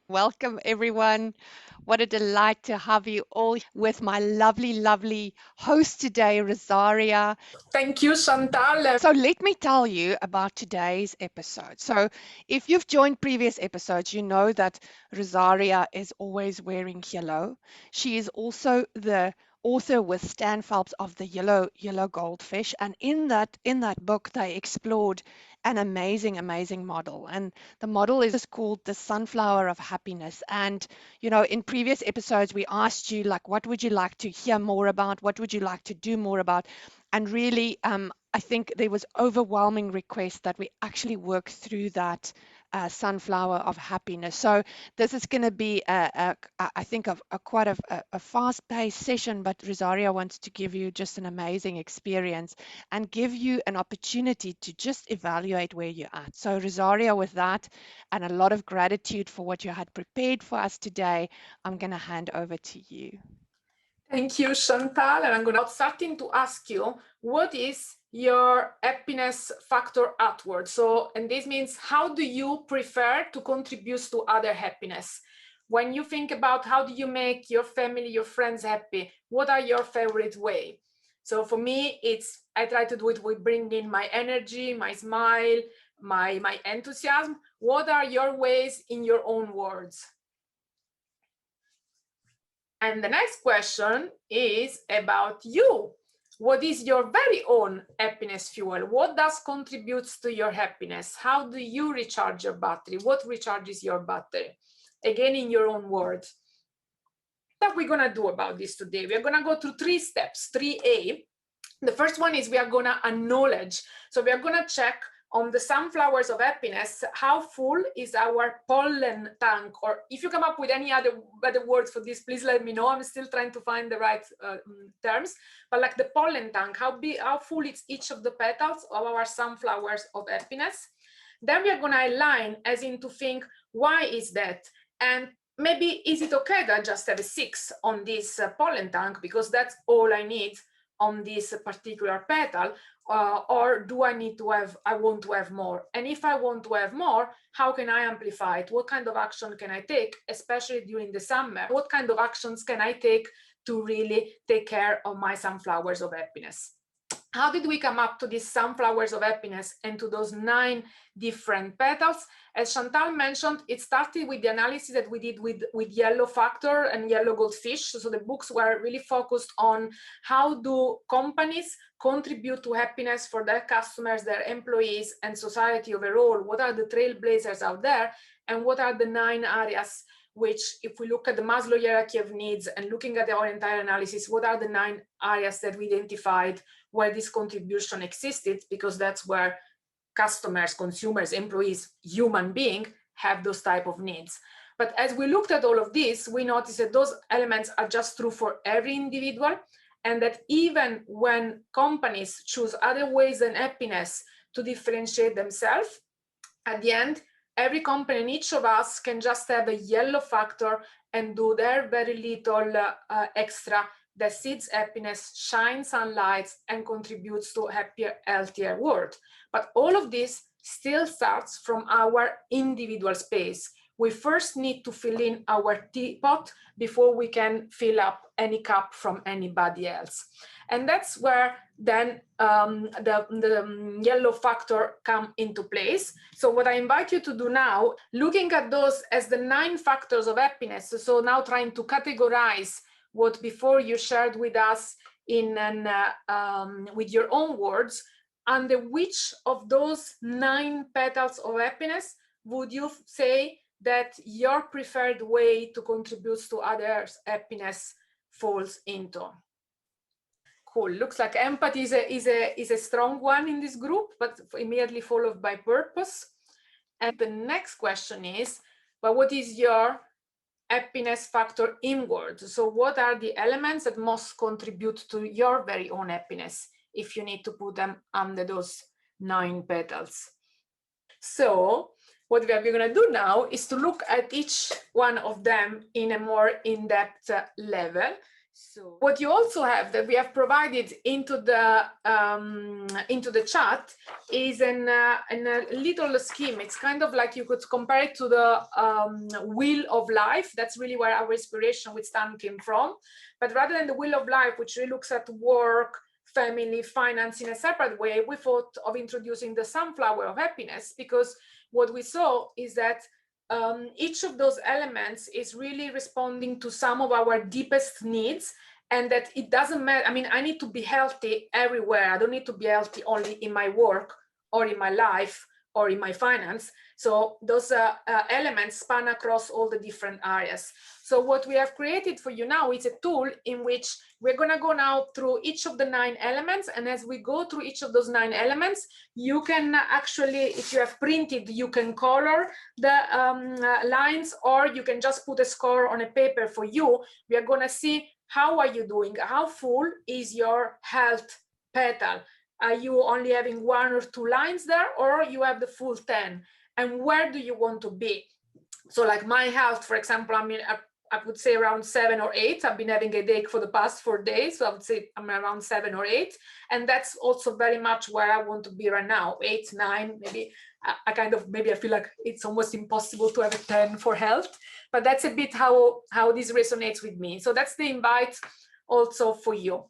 Welcome, everyone. What a delight to have you all with my lovely, lovely host today, Rosaria. Thank you, Chantal. So, let me tell you about today's episode. So, if you've joined previous episodes, you know that Rosaria is always wearing yellow. She is also the author with Stan Phelps of the Yellow Goldfish, and in that book they explored an amazing model, and the model is called the sunflower of happiness. And in previous episodes we asked you, like, what would you like to hear more about, what would you like to do more about, and really I think there was overwhelming request that we actually work through that sunflower of happiness. So this is going to be I think a quite a fast-paced session, but Rosaria wants to give you just an amazing experience and give you an opportunity to just evaluate where you're at. So Rosaria, with that and a lot of gratitude for what you had prepared for us today, I'm going to hand over to you. Thank you, Chantal. And I'm going to starting to ask you, what is your happiness factor outward? So, and this means, how do you prefer to contribute to other happiness? When you think about how do you make your family, your friends happy, what are your favorite way? So for me, I try to do it with bringing my energy, my smile, my enthusiasm. What are your ways in your own words? And the next question is about you. What is your very own happiness fuel? What does contributes to your happiness? How do you recharge your battery? What recharges your battery? Again, in your own words. What we're gonna do about this today? We're gonna go through 3 steps, 3A. The first one is we are gonna acknowledge. So we are gonna check on the sunflowers of happiness, how full is our pollen tank? Or if you come up with any other better words for this, please let me know. I'm still trying to find the right terms. But like the pollen tank, how full is each of the petals of our sunflowers of happiness? Then we are going to align, as in to think, why is that? And maybe is it okay that I just have a 6 on this pollen tank because that's all I need on this particular petal, or do I want to have more? And if I want to have more, how can I amplify it? What kind of action can I take, especially during the summer? What kind of actions can I take to really take care of my sunflowers of happiness? How did we come up to these sunflowers of happiness and to those 9 different petals? As Chantal mentioned, it started with the analysis that we did with Yellow Factor and Yellow Goldfish. So the books were really focused on how do companies contribute to happiness for their customers, their employees, and society overall. What are the trailblazers out there? And what are the 9 areas which, if we look at the Maslow hierarchy of needs and looking at our entire analysis, what are the 9 areas that we identified where this contribution existed? Because that's where customers, consumers, employees, human beings have those type of needs. But as we looked at all of this, we noticed that those elements are just true for every individual, and that even when companies choose other ways than happiness to differentiate themselves, at the end, every company and each of us can just have a yellow factor and do their very little extra that seeds happiness, shines sunlight, and contributes to a happier, healthier world. But all of this still starts from our individual space. We first need to fill in our teapot before we can fill up any cup from anybody else. And that's where then the yellow factor come into place. So what I invite you to do now, looking at those as the 9 factors of happiness, so now trying to categorize what before you shared with us with your own words, under which of those 9 petals of happiness would you say that your preferred way to contribute to others' happiness falls into? Cool. Looks like empathy is a strong one in this group, but immediately followed by purpose. And the next question is, but what is your happiness factor inward? So what are the elements that most contribute to your very own happiness if you need to put them under those 9 petals? So what we are going to do now is to look at each one of them in a more in-depth level. So what you also have that we have provided into the chat is a little scheme. It's kind of like you could compare it to the wheel of life. That's really where our inspiration with Stan came from. But rather than the wheel of life, which really looks at work, family, finance in a separate way, we thought of introducing the sunflower of happiness, because what we saw is that each of those elements is really responding to some of our deepest needs, and that it doesn't matter. I mean, I need to be healthy everywhere. I don't need to be healthy only in my work or in my life or in my finance. So those elements span across all the different areas. So what we have created for you now is a tool in which we're going to go now through each of the 9 elements. And as we go through each of those 9 elements, you can actually, if you have printed, you can color the lines, or you can just put a score on a paper for you. We are going to see how are you doing, how full is your health petal. Are you only having 1 or 2 lines there, or you have the full 10? And where do you want to be? So like my health, for example, I mean, I would say around 7 or 8. I've been having a headache for the past 4 days, so I would say I'm around 7 or 8. And that's also very much where I want to be right now, 8, 9, maybe. Maybe I feel like it's almost impossible to have a 10 for health, but that's a bit how this resonates with me. So that's the invite also for you.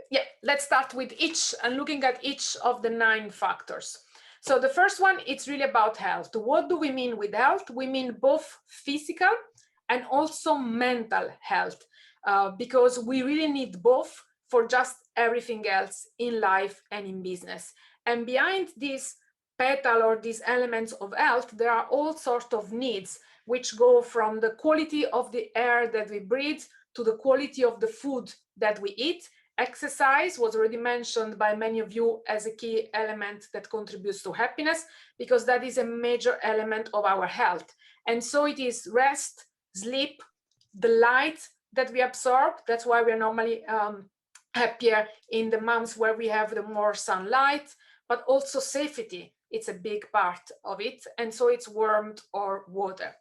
Yeah, let's start with each and looking at each of the 9 factors. So the first one, it's really about health. What do we mean with health? We mean both physical and also mental health, because we really need both for just everything else in life and in business. And behind this petal or these elements of health, there are all sorts of needs, which go from the quality of the air that we breathe to the quality of the food that we eat. Exercise was already mentioned by many of you as a key element that contributes to happiness, because that is a major element of our health. And so it is rest, sleep, the light that we absorb. That's why we're normally happier in the months where we have the more sunlight, but also safety. It's a big part of it. And so it's warmth or water.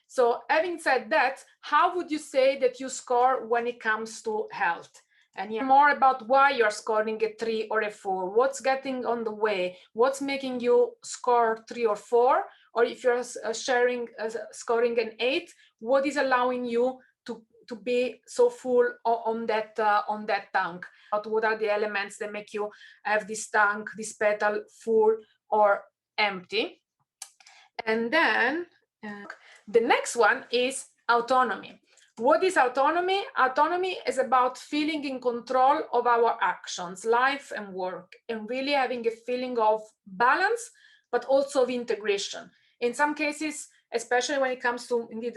So having said that, how would you say that you score when it comes to health? And hear more about why you're scoring a 3 or a 4. What's getting on the way? What's making you score 3 or 4? Or if you're scoring an 8, what is allowing you to be so full on that tank? What are the elements that make you have this tank, this petal full or empty? And then the next one is autonomy. What is autonomy? Autonomy is about feeling in control of our actions, life and work, and really having a feeling of balance, but also of integration. In some cases, especially when it comes to indeed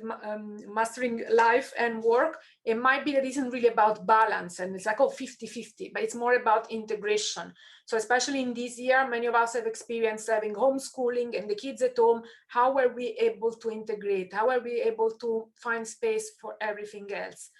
mastering life and work, it might be that it isn't really about balance and it's like, oh, 50-50, but it's more about integration. So especially in this year, many of us have experienced having homeschooling and the kids at home. How are we able to integrate? How are we able to find space for everything else?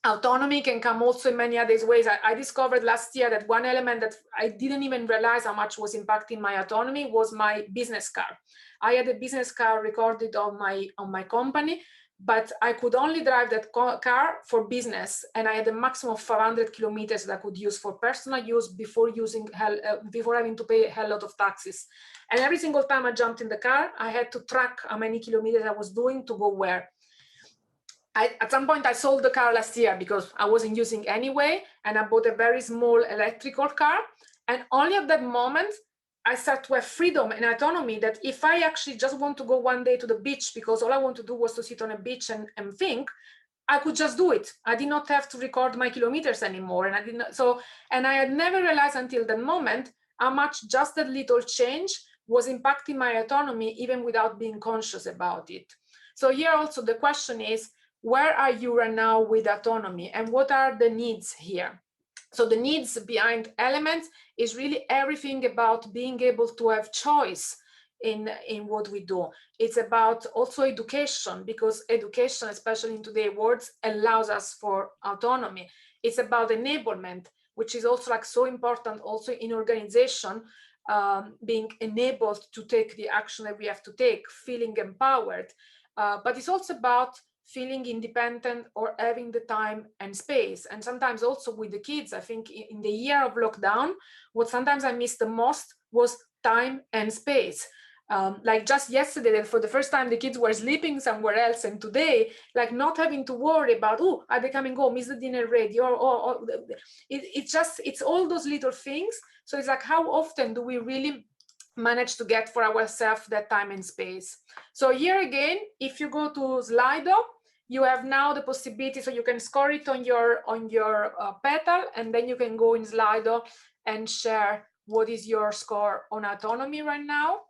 Autonomy can come also in many other ways. I discovered last year that one element that I didn't even realize how much was impacting my autonomy was my business car. I had a business car recorded on my company, but I could only drive that car for business, and I had a maximum of 500 kilometers that I could use for personal use before having to pay a hell lot of taxes. And every single time I jumped in the car, I had to track how many kilometers I was doing to go where. At some point, I sold the car last year because I wasn't using anyway, and I bought a very small electrical car. And only at that moment, I start to have freedom and autonomy that if I actually just want to go one day to the beach because all I want to do was to sit on a beach and think, I could just do it. I did not have to record my kilometers anymore. And I didn't. And I had never realized until that moment how much just that little change was impacting my autonomy, even without being conscious about it. So here also the question is, where are you right now with autonomy, and what are the needs here? So the needs behind elements is really everything about being able to have choice in what we do. It's about also education, because education, especially in today's world, allows us for autonomy. It's about enablement, which is also like so important also in organization, being enabled to take the action that we have to take, feeling empowered. But it's also about feeling independent or having the time and space. And sometimes also with the kids, I think in the year of lockdown, what sometimes I missed the most was time and space. Like just yesterday, that for the first time the kids were sleeping somewhere else, and today, like not having to worry about, oh, are they coming home, is the dinner ready, or it's all those little things. So it's like, how often do we really manage to get for ourselves that time and space? So here again, if you go to Slido, you have now the possibility, so you can score it on your petal, and then you can go in Slido and share what is your score on autonomy right now.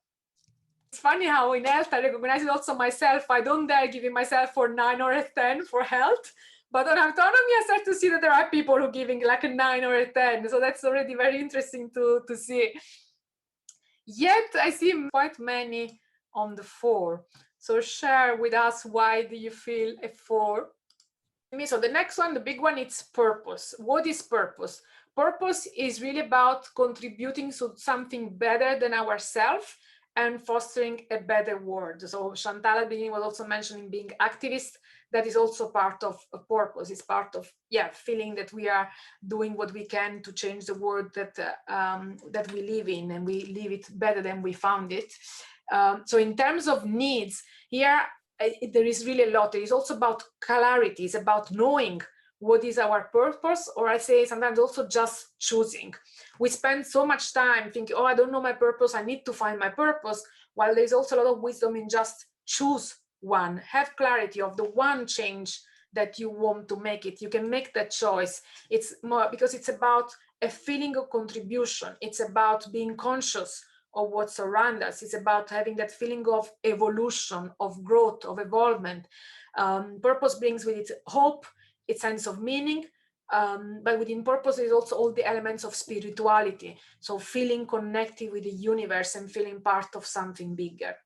It's funny how in health I recognize it also myself. I don't dare giving myself for 9 or a 10 for health, but on autonomy I start to see that there are people who are giving like a 9 or a 10. So that's already very interesting to see. Yet I see quite many on the 4. So share with us, why do you feel a 4? So the next one, the big one, it's purpose. What is purpose? Purpose is really about contributing to something better than ourselves and fostering a better world. So Chantal at the beginning was also mentioning being activist. That is also part of a purpose. It's part of, feeling that we are doing what we can to change the world that we live in, and we live it better than we found it. So in terms of needs, here there is really a lot. It is also about clarity. It's about knowing what is our purpose, or I say sometimes also just choosing. We spend so much time thinking, oh, I don't know my purpose, I need to find my purpose, while there's also a lot of wisdom in just choose one, have clarity of the one change that you want to make it. You can make that choice. It's more because it's about a feeling of contribution. It's about being conscious of what's around us. It's about having that feeling of evolution, of growth, of evolvement. Purpose brings with it hope, its sense of meaning, but within purpose is also all the elements of spirituality. So feeling connected with the universe and feeling part of something bigger.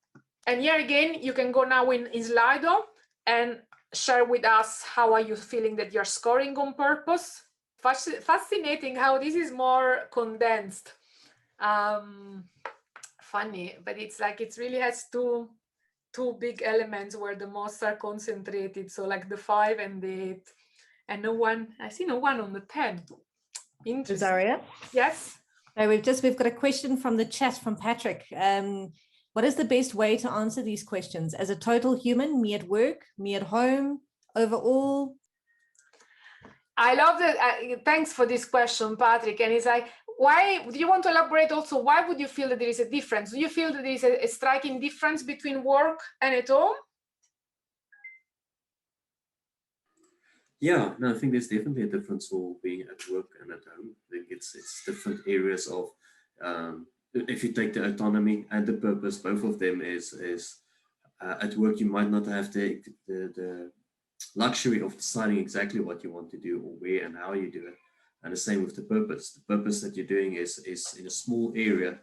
And here again, you can go now in Slido and share with us, how are you feeling that you're scoring on purpose? Fascinating how this is more condensed. Funny, but it's like it really has two big elements where the most are concentrated. So like the 5 and the 8, and I see no one on the 10. Interesting. Rosaria? Yes. We've got a question from the chat from Patrick. What is the best way to answer these questions? As a total human, me at work, me at home, overall? I love that. Thanks for this question, Patrick. And it's like, why do you want to elaborate also? Why would you feel that there is a difference? Do you feel that there is a striking difference between work and at home? Yeah, no, I think there's definitely a difference for being at work and at home. I think it's different areas of, if you take the autonomy and the purpose, both of them is at work you might not have the luxury of deciding exactly what you want to do or where and how you do it. And the same with the purpose. The purpose that you're doing is in a small area,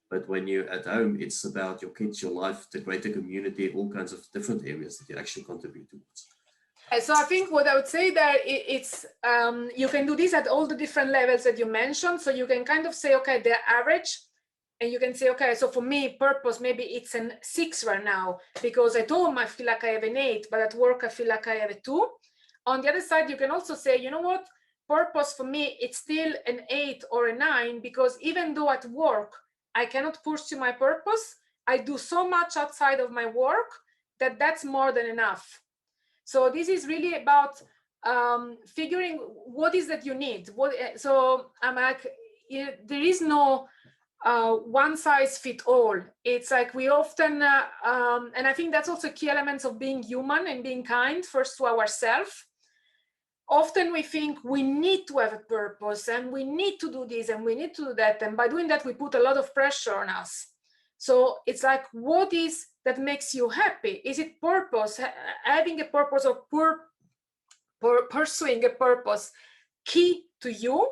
but when you're at home, it's about your kids, your life, the greater community, all kinds of different areas that you actually contribute towards. So I think what I would say that it's you can do this at all the different levels that you mentioned. So you can kind of say, okay, the average, and you can say, okay, so for me, purpose, maybe it's an 6 right now, because at home I feel like I have an 8, but at work I feel like I have a 2. On the other side, you can also say, you know what, purpose for me, it's still an 8 or a 9, because even though at work I cannot pursue my purpose, I do so much outside of my work that that's more than enough. So this is really about figuring what is that you need. So I'm like, there is no one size fit all. It's like we often, and I think that's also key elements of being human and being kind first to ourselves. Often we think we need to have a purpose and we need to do this and we need to do that. And by doing that, we put a lot of pressure on us. So it's like, what is that makes you happy? Is it purpose, having a purpose, or pursuing a purpose key to you?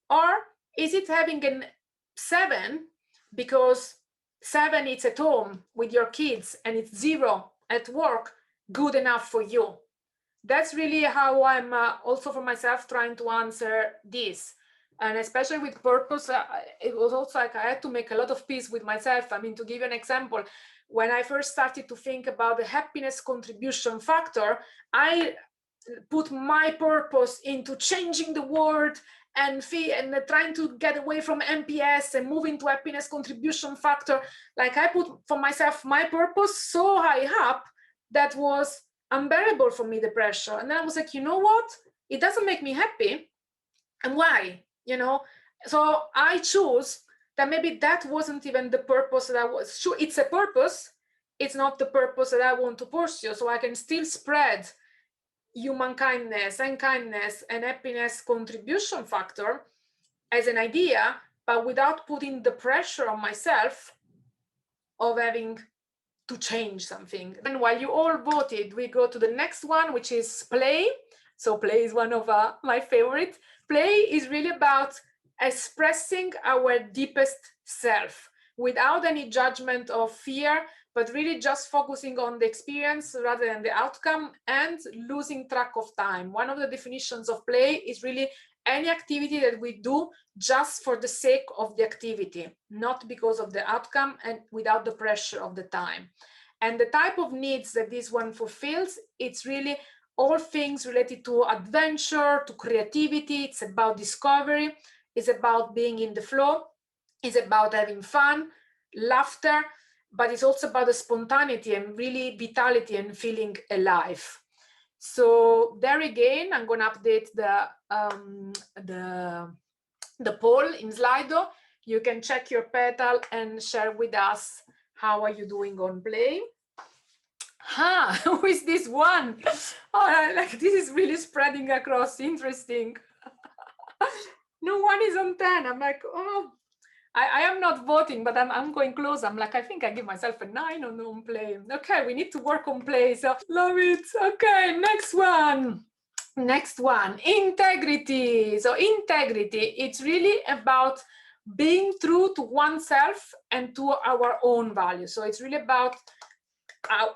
Or is it having a 7 because 7 it's at home with your kids and it's 0 at work, good enough for you? That's really how I'm also for myself trying to answer this. And especially with purpose, it was also like I had to make a lot of peace with myself. I mean, to give you an example, when I first started to think about the happiness contribution factor, I put my purpose into changing the world and trying to get away from NPS and move into happiness contribution factor. Like I put for myself my purpose so high up that was unbearable for me, the pressure. And then I was like, you know what? It doesn't make me happy. And why? You know, so I chose that maybe that wasn't even the purpose that I was sure. It's a purpose. It's not the purpose that I want to pursue. So I can still spread human kindness and kindness and happiness contribution factor as an idea, but without putting the pressure on myself of having to change something. And while you all voted, we go to the next one, which is play. So play is one of my favorite. Play is really about expressing our deepest self without any judgment or fear, but really just focusing on the experience rather than the outcome and losing track of time. One of the definitions of play is really any activity that we do just for the sake of the activity, not because of the outcome and without the pressure of the time. And the type of needs that this one fulfills, it's really all things related to adventure, to creativity. It's about discovery. It's about being in the flow. It's about having fun, laughter, but it's also about the spontaneity and really vitality and feeling alive. So there again, I'm going to update the poll in Slido. You can check your petal and share with us how are you doing on play. Who is this one? Oh, like this is really spreading across. Interesting. No one is on 10. I'm like, oh, I am not voting, but I'm going close. I'm like, I think I give myself a 9 on play. Okay, we need to work on play. So love it. Okay, next one. Next one, integrity. So integrity, it's really about being true to oneself and to our own values. So it's really about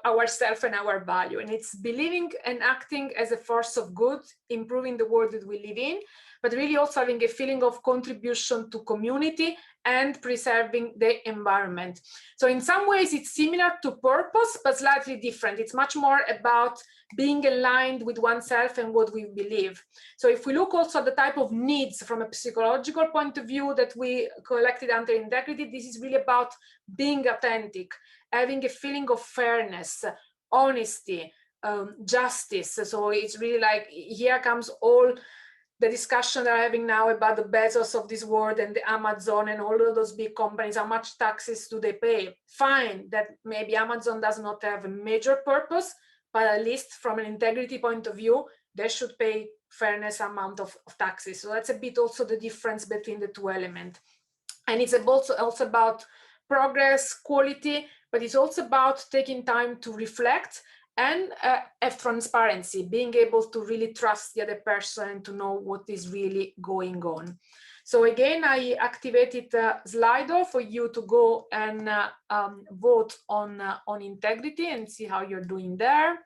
ourself and our value, and it's believing and acting as a force of good, improving the world that we live in, but really also having a feeling of contribution to community and preserving the environment. So in some ways it's similar to purpose, but slightly different. It's much more about being aligned with oneself and what we believe. So if we look also at the type of needs from a psychological point of view that we collected under integrity, this is really about being authentic, having a feeling of fairness, honesty, justice. So it's really like, here comes all the discussion they're having now about the Bezos of this world and the Amazon and all of those big companies. How much taxes do they pay? Fine, that maybe Amazon does not have a major purpose, but at least from an integrity point of view, they should pay fairness amount of taxes. So that's a bit also the difference between the two elements. And it's also about progress, quality, but it's also about taking time to reflect and have transparency, being able to really trust the other person and to know what is really going on. So again, I activated Slido for you to go and vote on integrity and see how you're doing there.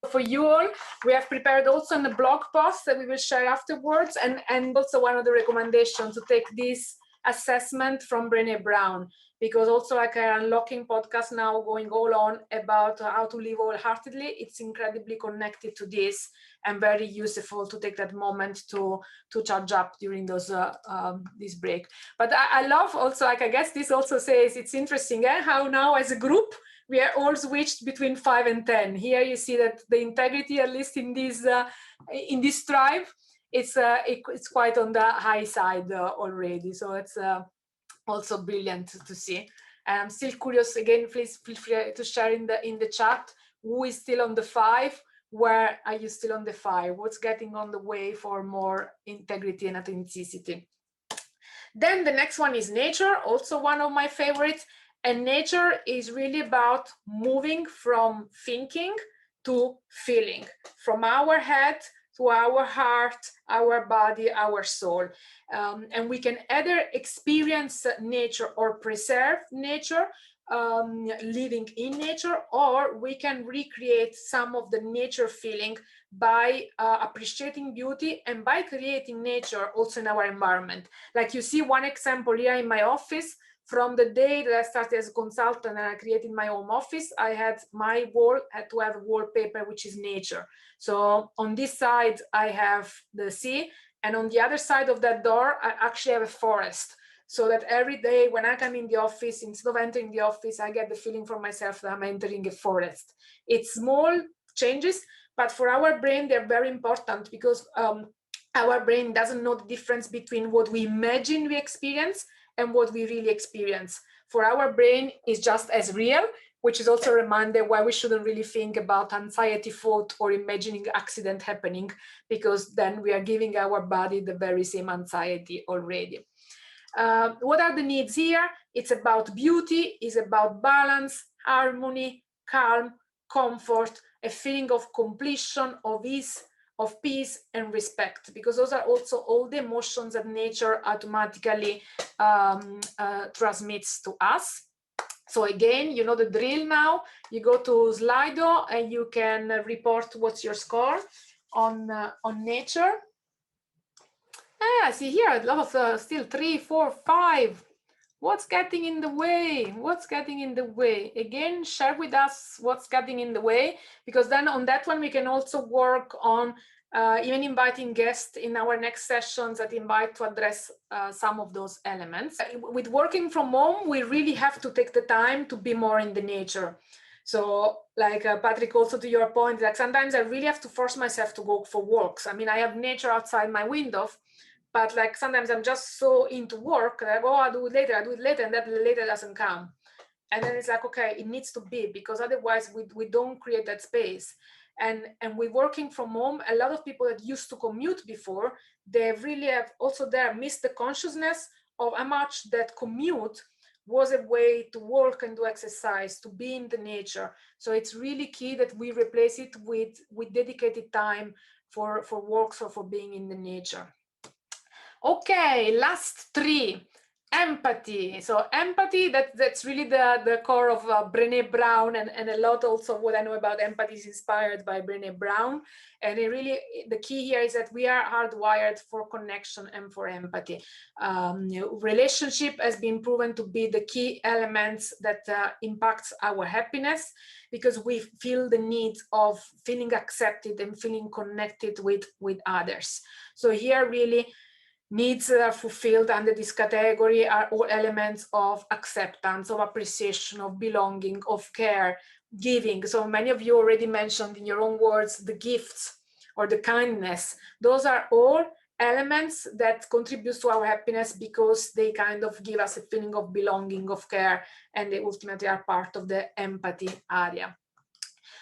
For you all, we have prepared also in the blog post that we will share afterwards, and also one of the recommendations to take this assessment from Brené Brown, because also like an unlocking podcast now going all on about how to live wholeheartedly, it's incredibly connected to this and very useful to take that moment to charge up during those this break. But I love also, like I guess this also says it's interesting how now as a group we are all switched between 5 and 10. Here you see that the integrity, at least in this tribe, it's quite on the high side already. So it's also brilliant to see. And I'm still curious. Again, please feel free to share in the chat who is still on the 5. Where are you still on the 5? What's getting on the way for more integrity and authenticity? Then the next one is nature, also one of my favorites. And nature is really about moving from thinking to feeling, from our head to our heart, our body, our soul. And we can either experience nature or preserve nature, living in nature, or we can recreate some of the nature feeling by appreciating beauty and by creating nature also in our environment. Like you see one example here in my office From the day that I started as a consultant and I created my home office, I had my wall had to have wallpaper, which is nature. So on this side, I have the sea, and on the other side of that door, I actually have a forest. So that every day when I come in the office, instead of entering the office, I get the feeling for myself that I'm entering a forest. It's small changes, but for our brain, they're very important because our brain doesn't know the difference between what we imagine we experience and what we really experience. For our brain, it's just as real, which is also a reminder why we shouldn't really think about anxiety thought or imagining accident happening, because then we are giving our body the very same anxiety already. What are the needs here? It's about beauty, it's about balance, harmony, calm, comfort, a feeling of completion, of ease, of peace and respect, because those are also all the emotions that nature automatically transmits to us. So again, you know the drill now. You go to Slido and you can report what's your score on nature. See here, a lot of still 3, 4, 5. What's getting in the way? What's getting in the way? Again, share with us what's getting in the way, because then on that one we can also work on even inviting guests in our next sessions that invite to address some of those elements. With working from home, we really have to take the time to be more in the nature. So like Patrick, also to your point, like sometimes I really have to force myself to go for walks. I mean, I have nature outside my window, but like sometimes I'm just so into work that I go, I'll do it later, and that later doesn't come. And then it's like, okay, it needs to be, because otherwise we don't create that space. And with working from home, a lot of people that used to commute before, they really have also there missed the consciousness of how much that commute was a way to work and do exercise, to be in the nature. So it's really key that we replace it with dedicated time for walks or for being in the nature. Okay, last 3. Empathy. So empathy, that's really the core of Brené Brown, and a lot also of what I know about empathy is inspired by Brené Brown. And it really, the key here is that we are hardwired for connection and for empathy. Relationship has been proven to be the key elements that impacts our happiness, because we feel the need of feeling accepted and feeling connected with others. So here really, needs that are fulfilled under this category are all elements of acceptance, of appreciation, of belonging, of care, giving. So many of you already mentioned in your own words the gifts or the kindness. Those are all elements that contribute to our happiness, because they kind of give us a feeling of belonging, of care, and they ultimately are part of the empathy area.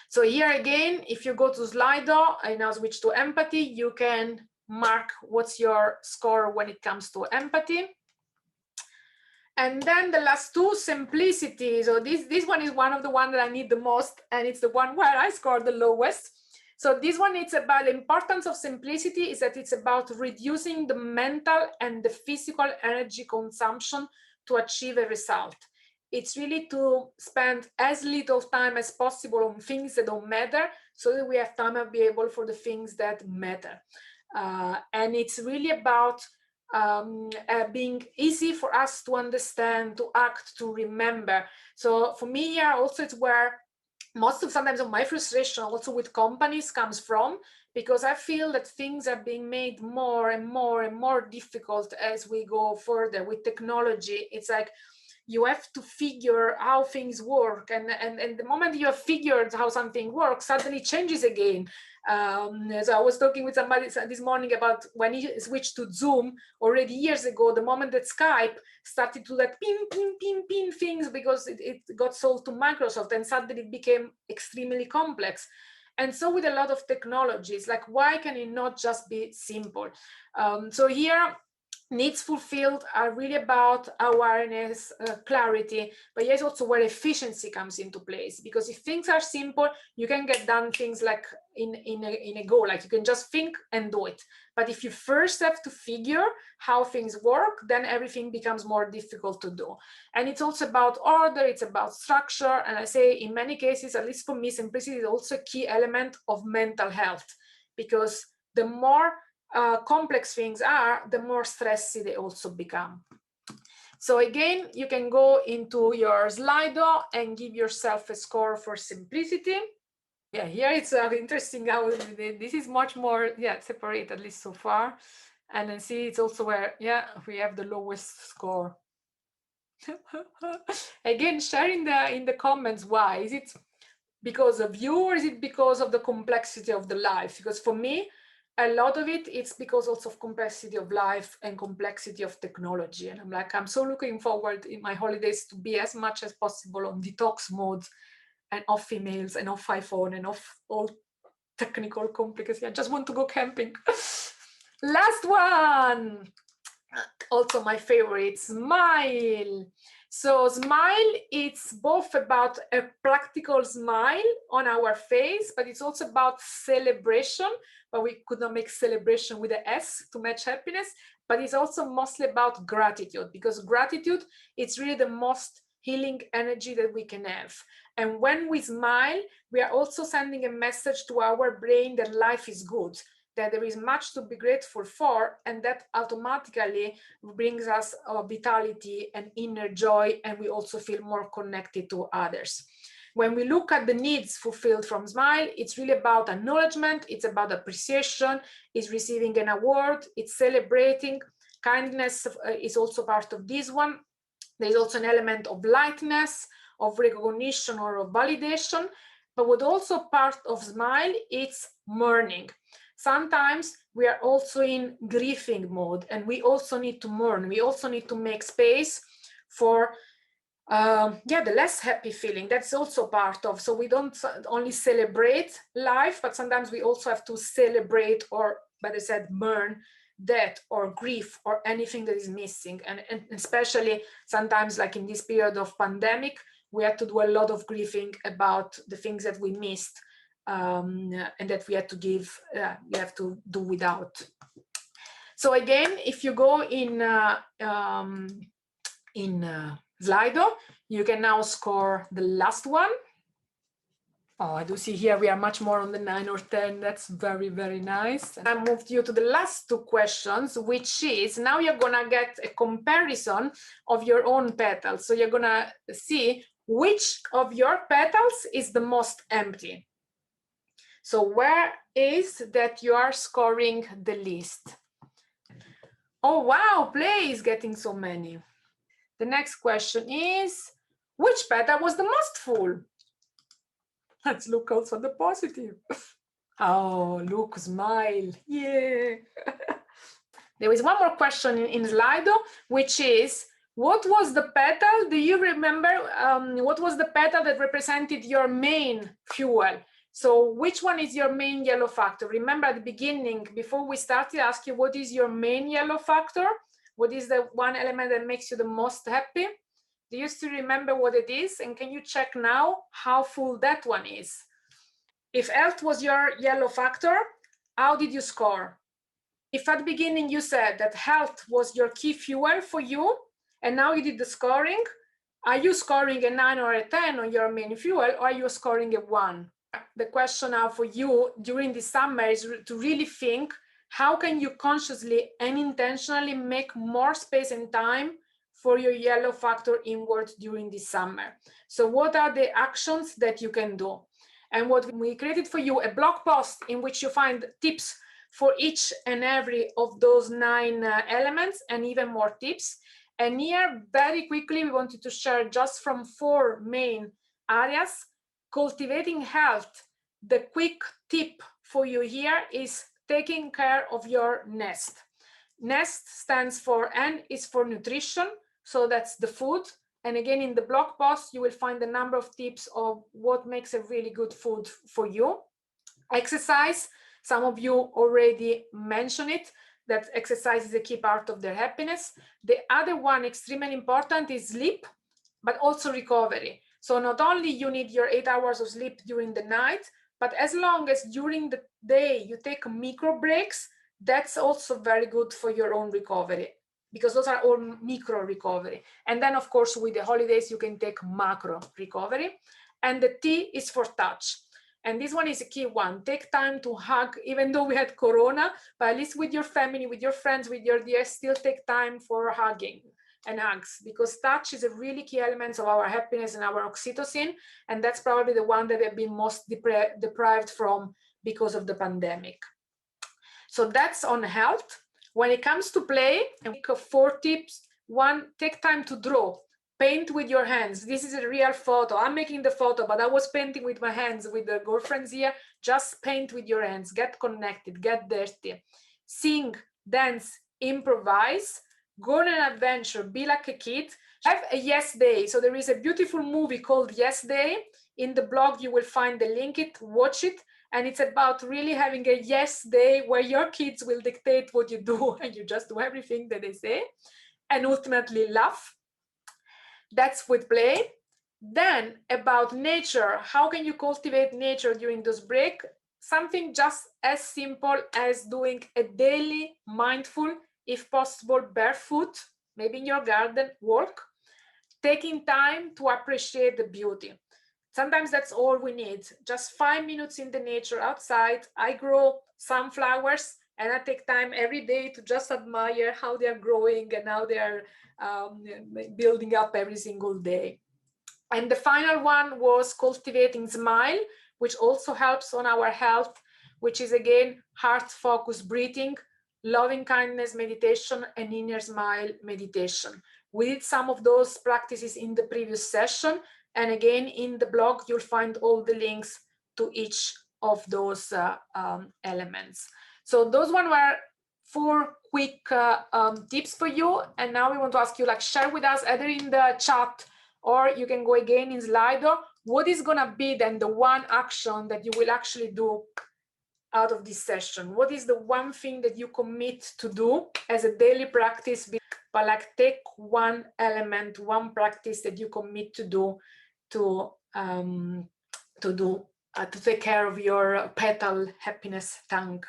So here again, if you go to Slido and now switch to empathy, you can mark what's your score when it comes to empathy. And then the last 2, simplicity. So this one is one of the ones that I need the most, and it's the one where I scored the lowest. So this one, it's about the importance of simplicity, is that it's about reducing the mental and the physical energy consumption to achieve a result. It's really to spend as little time as possible on things that don't matter, so that we have time available for the things that matter. And it's really about being easy for us to understand, to act, to remember. So for me here also, it's where most of sometimes of my frustration also with companies comes from, because I feel that things are being made more and more and more difficult as we go further with technology. It's like you have to figure how things work, and the moment you have figured how something works, suddenly it changes again. So I was talking with somebody this morning about when he switched to Zoom already years ago, the moment that Skype started to do that ping, ping, ping, ping things, because it got sold to Microsoft, and suddenly it became extremely complex. And so with a lot of technologies, like why can it not just be simple? So here, needs fulfilled are really about awareness, clarity, but yes, also where efficiency comes into place. Because if things are simple, you can get done things like in a go, like you can just think and do it. But if you first have to figure how things work, then everything becomes more difficult to do. And it's also about order, it's about structure. And I say in many cases, at least for me, simplicity is also a key element of mental health, because the more complex things are, the more stressy they also become. So again, you can go into your Slido and give yourself a score for simplicity. Yeah, here it's interesting how this is much more, yeah, separate, at least so far. And then see, it's also where, yeah, we have the lowest score. Again, share in the comments why. Is it because of you, or is it because of the complexity of the life? Because for me, a lot of it's because also of complexity of life and complexity of technology. And I'm like, I'm so looking forward in my holidays to be as much as possible on detox mode and off emails and off iPhone and off all technical complexity. I just want to go camping. Last one, also my favorite, smile. So smile, it's both about a practical smile on our face, but it's also about celebration, but we could not make celebration with an S to match happiness, but it's also mostly about gratitude, because gratitude, it's really the most healing energy that we can have. And when we smile, we are also sending a message to our brain that life is good, that there is much to be grateful for, and that automatically brings us vitality and inner joy, and we also feel more connected to others. When we look at the needs fulfilled from smile, it's really about acknowledgement, it's about appreciation, it's receiving an award, it's celebrating. Kindness is also part of this one. There's also an element of lightness, of recognition or of validation, but what also part of smile, it's mourning. Sometimes we are also in grieving mode, and we also need to mourn. We also need to make space for the less happy feeling. That's also part of, so we don't only celebrate life, but sometimes we also have to celebrate, or better said, mourn death or grief or anything that is missing. And especially sometimes, like in this period of pandemic, we have to do a lot of grieving about the things that we missed, and that we had to give, we have to do without. So again, if you go in Slido, you can now score the last one. Oh, I do see here we are much more on the 9 or 10. That's very, very nice. And I moved you to the last two questions, which is now you're gonna get a comparison of your own petals. So you're gonna see which of your petals is the most empty. So where is that you are scoring the least? Oh, wow, Play is getting so many. The next question is, which petal was the most full? Let's look also at the positive. Oh, look, smile, yeah. There is one more question in Slido, which is, what was the petal, do you remember, what was the petal that represented your main fuel? So which one is your main yellow factor? Remember at the beginning, before we started, I asked you, what is your main yellow factor? What is the one element that makes you the most happy? Do you still remember what it is? And can you check now how full that one is? If health was your yellow factor, how did you score? If at the beginning you said that health was your key fuel for you, and now you did the scoring, are you scoring a 9 or a 10 on your main fuel, or are you scoring a 1? The question now for you during the summer is to really think, how can you consciously and intentionally make more space and time for your yellow factor inward during the summer? So what are the actions that you can do? And what we created for you, a blog post in which you find tips for each and every of those 9 elements, and even more tips. And here, very quickly, we wanted to share just from 4 main areas. Cultivating health, the quick tip for you here is taking care of your nest. Nest stands for, N is for nutrition, so that's the food. And again, in the blog post, you will find a number of tips of what makes a really good food for you. Exercise, some of you already mentioned it, that exercise is a key part of their happiness. The other one, extremely important, is sleep, but also recovery. So not only you need your 8 hours of sleep during the night, but as long as during the day you take micro breaks, that's also very good for your own recovery, because those are all micro recovery. And then of course, with the holidays, you can take macro recovery. And the T is for touch. And this one is a key one. Take time to hug, even though we had Corona, but at least with your family, with your friends, with your dear, still take time for hugging. and hugs, because touch is a really key element of our happiness and our oxytocin, and that's probably the one that we have been most deprived from because of the pandemic. So that's on health. When it comes to play, I think of 4 tips. 1, take time to draw. Paint with your hands. This is a real photo. I'm making the photo, but I was painting with my hands with the girlfriends here. Just paint with your hands. Get connected. Get dirty. Sing, dance, improvise. Go on an adventure. Be like a kid. Have a yes day. So there is a beautiful movie called Yes Day. In the blog, you will find the link. Watch it. And it's about really having a yes day where your kids will dictate what you do and you just do everything that they say, and ultimately laugh. That's with play. Then about nature, how can you cultivate nature during those break? Something just as simple as doing a daily mindful, if possible, barefoot, maybe in your garden, walk, taking time to appreciate the beauty. Sometimes that's all we need. Just 5 minutes in the nature outside. I grow sunflowers and I take time every day to just admire how they're growing and how they're building up every single day. And the final one was cultivating smile, which also helps on our health, which is again, heart focused breathing, loving kindness meditation, and inner smile meditation. We did some of those practices in the previous session. And again, in the blog, you'll find all the links to each of those elements. So those one were 4 quick tips for you. And now we want to ask you, like, share with us either in the chat or you can go again in Slido. What is gonna be then the one action that you will actually do out of this session? What is the one thing that you commit to do as a daily practice? But like, take one element, one practice that you commit to do to take care of your petal happiness tank.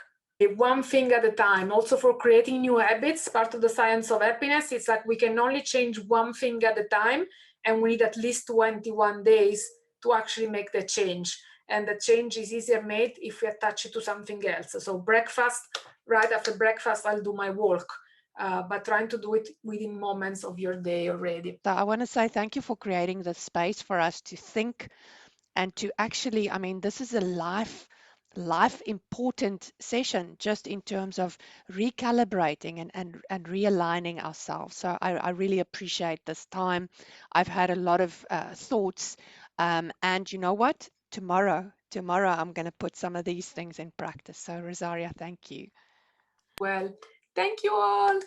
One thing at a time. Also for creating new habits, part of the science of happiness, it's like we can only change one thing at a time, and we need at least 21 days to actually make the change. And the change is easier made if we attach it to something else. So breakfast, right after breakfast, I'll do my walk, but trying to do it within moments of your day already. So I want to say thank you for creating the space for us to think and to actually, I mean, this is a life important session just in terms of recalibrating and realigning ourselves. So I really appreciate this time. I've had a lot of thoughts, and you know what? Tomorrow I'm going to put some of these things in practice. So Rosaria, thank you. Well, thank you all.